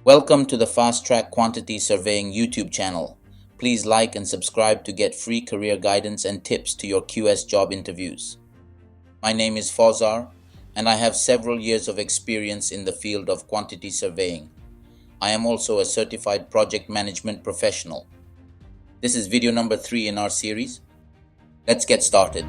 Welcome to the Fast Track Quantity Surveying YouTube channel. Please like and subscribe to get free career guidance and tips to your QS job interviews. My name is Fawzar, and I have several years of experience in the field of quantity surveying. I am also a certified project management professional. This is video number 3 in our series. Let's get started.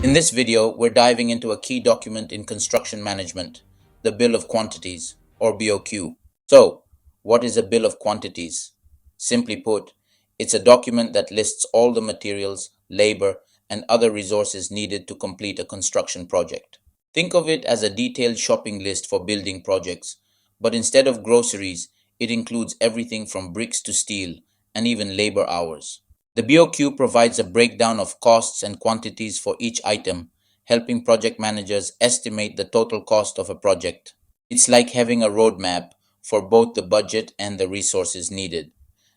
In this video, we're diving into a key document in construction management, the Bill of Quantities, or BOQ. So, what is a Bill of Quantities? Simply put, it's a document that lists all the materials, labor, and other resources needed to complete a construction project. Think of it as a detailed shopping list for building projects, but instead of groceries, it includes everything from bricks to steel, and even labor hours. The BOQ provides a breakdown of costs and quantities for each item, helping project managers estimate the total cost of a project. It's like having a roadmap for both the budget and the resources needed.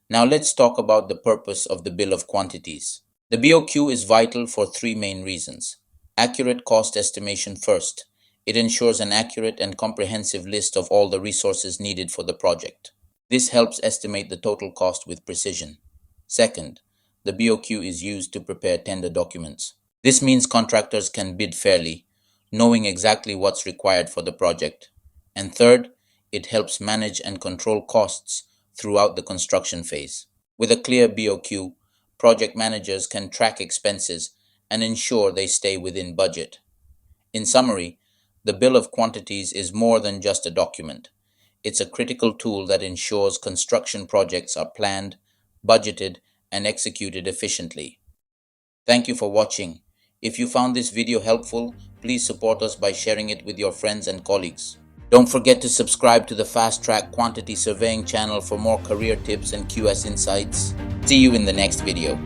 Now let's talk about the purpose of the Bill of Quantities. The BOQ is vital for 3 main reasons. Accurate cost estimation first. It ensures an accurate and comprehensive list of all the resources needed for the project. This helps estimate the total cost with precision. Second, the BOQ is used to prepare tender documents. This means contractors can bid fairly, knowing exactly what's required for the project. And third, it helps manage and control costs throughout the construction phase. With a clear BOQ, project managers can track expenses and ensure they stay within budget. In summary, the Bill of Quantities is more than just a document. It's a critical tool that ensures construction projects are planned, budgeted, and executed efficiently. Thank you for watching. If you found this video helpful, please support us by sharing it with your friends and colleagues. Don't forget to subscribe to the Fast Track Quantity Surveying channel for more career tips and QS insights. See you in the next video.